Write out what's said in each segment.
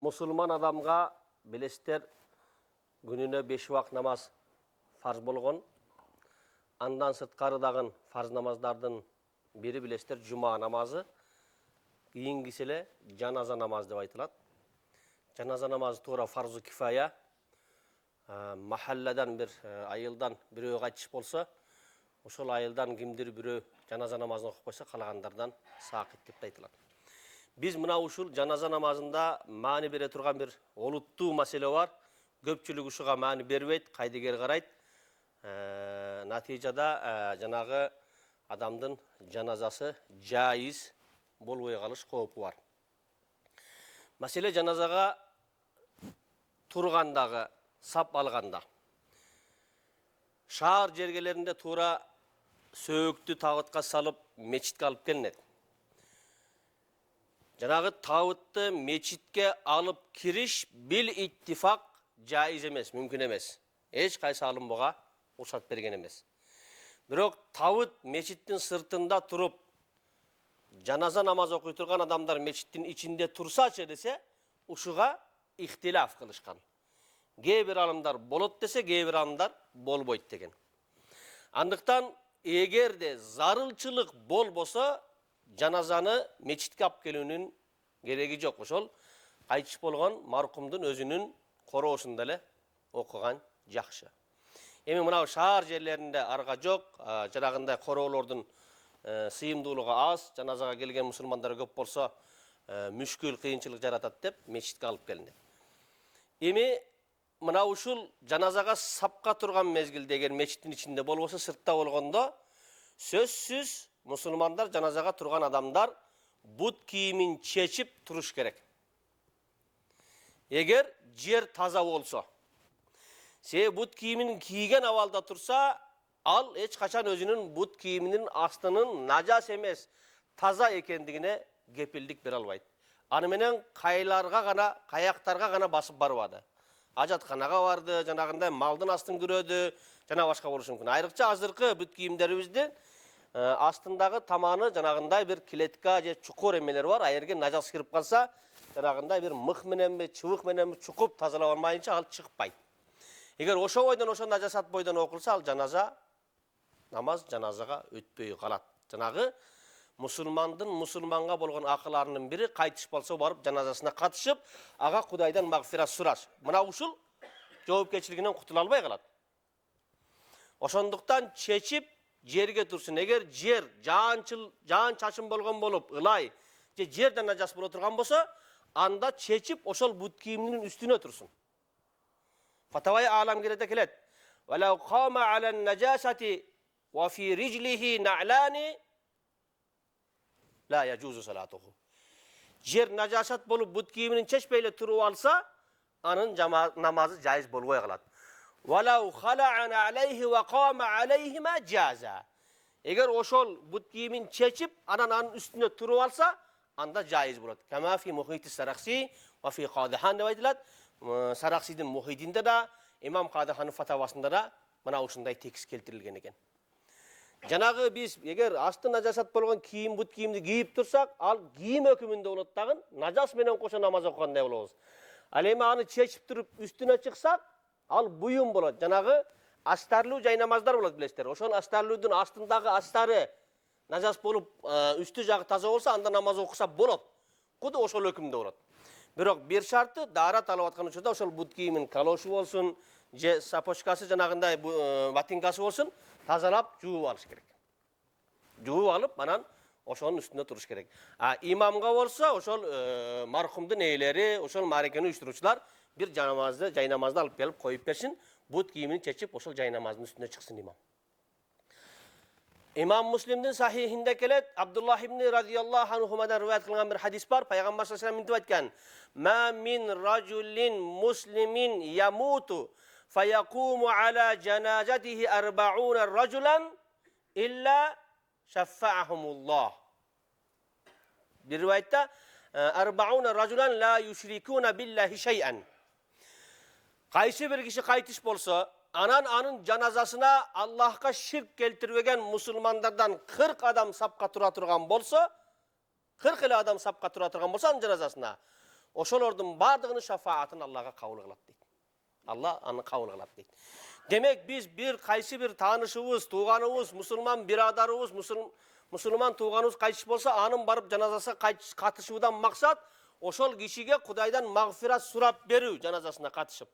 Musulman adamga bilesler gününe 5 vakt namaz farz bolgon. Andan sırtkarı dağın farz namazlardan biri bilesler cuma namazı. Kийиnkisile janaza namazı dep aytılат. Janaza namazı toora farzu kifaya. Mahalladan bir ayıldan birөө kaçış bolsa, ошол айылдан кимдир бирөө жаназа намазын окуп койсо калагандардан саакыт деп айтылат. Биз мына ушул жаназа намазында маани бере турган бир олуттуу маселе бар. Көпчүлүк ушуга маани бербейт, кайдыгер карайт. Натыйжада жанагы адамдын жаназасы жайыз болбой калыш коопу бар. Маселе жаназага тургандагы, сап алганда. Шаар жергелеринде туура сөөгүттү табытка салып мечитке алып келинет. Жанагы табытты мечитке алып кириш бил иттифак жайыз эмес, мүмкүн эмес. Эч кайсы алымбага уруксат берген эмес. Бирок табыт мечиттин сыртында туруп жаназа намаз окуй турган адамдар мечиттин ичинде турсачы десе, ушуга ихтилаф кылышкан. Кээ бир алымдар болот десе, кээ бир алымдар болбойт деген. Андыктан эгерде зарылчылык болбосо, жаназаны мечитке алып келүүнүн кереги жок. Ошол кайтыш болгон маркумдун өзүнүн короосунда эле окуган жакшы. Эми мына шаар жерлеринде арга жок, жанагындай короолордун сыйымдуулугу аз, жаназага келген мусулмандар көп болсо, мүшкүл, кыйынчылык жаратат деп мечитке алып келинет. Эми мына ушул жаназага сапка турган мезгилде эгер мечиттин ичинде болбосо, сыртта болгондо сөзсүз мусулмандар жаназага турган адамдар бут кийимин чечип туруш керек. Эгер жер таза болсо, бут кийимин кийген абалда турса, ал эч качан өзүнүн бут кийиминин астынын нажас эмес, таза экендигине кепилдик бере албайт. Аны менен кайларга гана, каяктарга гана басып барбады. Ажатканага барды, жанагындай малдын астын көрөдү, жана башка болушу мүмкүн. Айрыкча азыркы бут кийимдерибиздин астындагы таманы жанагындай бир клетка же чукур эмелер бар. Аерге нажас кирип калса, жанагындай бир мых мененби, чыбык мененби чукуп тазалап алмайынча ал чыкпайт. Эгер ошо бойдон, ошо нажасат бойдон окулса, ал намаз жаназага өтпөй калат. Жанагы мусулмандын мусулманга болгон акыларынын бири кайтыш болсо барып жаназасына катышып, ага Кудайдан магфират сураш. Мына ушул жоопкерчилигинен кутула албай калат. Ошондуктан чечип жерге турсун. Эгер жер жаан чачын болгон болуп, ылай же жерден нажас боло турган болсо, анда чечип ошол бут кийиминин үстүнө турсун. Фатавай Аламгиреде келет. Валау қама аля наджасати ва фи риджлихи на'лани ла яджузу салатуху. Жер нажасат болуп бут кийиминин чечпей эле туруп алса, анын намазы жайыз болбой калат. Валау хала'ана алейхи ва қама алейхима джаза. Эгер ошол бут кийимин чечип, анын үстүнө туруп алса, анда жайыз болот. Кама фи мухити саракси ва фи Кадихан деп айтылат. Сараксидин мухитинде да, имам Кадиханын фатавасында да мына ушундай текст келтирилген экен. Жанагы биз эгер асты нажасат болгон кийим, бут кийимди кийип турсак, ал кийим өкүмүндө болот дагы, нажас менен кошо намаз окугандай болобуз. Ал эми аны чечип туруп үстүнө чыксак, ал буюм болот. Жанагы астарлуу жай намаздар болот билесиздер. Ошол астарлуудун астындагы астары нажас болуп, үстү жагы таза болсо, анда намаз окуса болот. Куду ошол өкүмдө болот. Бирок бир шарты даарат алып аткан учурда ошол бут кийимин калошу болсун, же сапочкасы жанагындай ботинкасы болсун, тазалап жууп алыш керек. Жууп алып, анан ошонун үстүндө туруш керек. Имамга болсо, ошол мархумдун ээлери, ошол маарекени уюштуруучулар бир жай намазды алып келип коюп берсин, бут кийимин чечип, ошол жай намаздын үстүнө чыксын имам. İmam Müslim'nin sahihinde kelet Abdullah ibn radıyallahu anhumadan rivayet kılınan bir hadis var. Peygamber sallallahu aleyhi ve sellem intibetken "Ma min raculin muslimin yamutu feyakumu ala cenazatihi 40 raculan illa şeffa'ahumullah." Bir rivayette 40 raculan la yüşrikuna billahi şey'en. Kaysi bir kişi kaytış bolsa, anın janazasına Allah'a şirk keltirmegen musulmanlardan 40 adam sapka tura turgan bolsa, 40 ile adam sapka tura turgan bolsa anın janazasına, ошолордун бардыгынын шафаатын Аллага кабыл кылат дейт. Allah аны кабыл кылат дейт. Демек биз бир кайсы бир таанышыбыз, тууганыбыз, мусулман бирадарыбыз, мусулман тууганыбыз кайтыш болсо, анын барып жаназасына катышуудан максат ошол кишиге Кудайдан магфират сурап берүү, жаназасына катышып.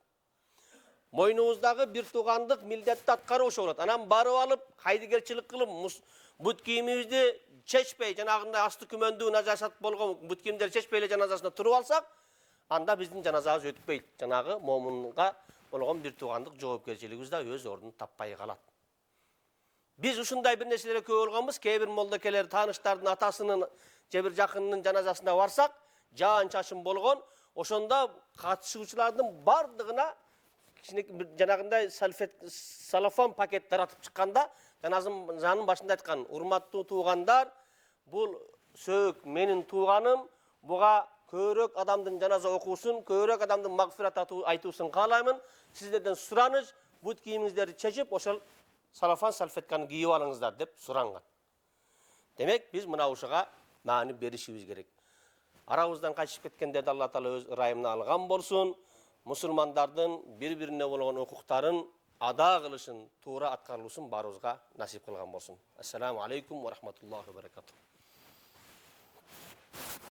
Мойнубуздагы бир туугандык милдетти аткаруу ошо болот. Анан барып алып, кайдыгерчилик кылып, бут кийимибизди чечпей, жанагындай асты күмөндүү нажасат болгон бут кийимдерди чечпей эле жаназасына туруп алсак, анда биздин жаназабыз өтпөйт. Жанагы момунга болгон бир туугандык жоопкерчилигибиз да өз ордун таппай калат. Биз ушундай бир нерселерге көп болгонбуз. Кээ бир молдокелер тааныштардын атасынын же бир жакынынын жаназасына барсак, жаан чачын болгон, ошондо катышуучулардын бардыгына жанагындай салафан пакет таратып чыкканда, жаназанын башында айткан: урматтуу туугандар, бул сөөк менин тууганым, буга көбүрөөк адамдын жаназа окуусун, көбүрөөк адамдын магфират айтуусун каалаймын. Сиздерден сураныч, бут кийимиңиздерди чечип, ошол салафан салфетканы кийип алыңыздар деп суранган. Демек, биз мына ушуга маани беришибиз керек. Арабыздан качып кеткендерди Алла Таала өз ырайымына алган болсун. Мусулмандардын бири-бирине болгон укуктарын ада кылышын, туура аткарылышын баарыбызга насип кылган болсун. Ассаламу алейкум ва рахматуллахи ва баракатух.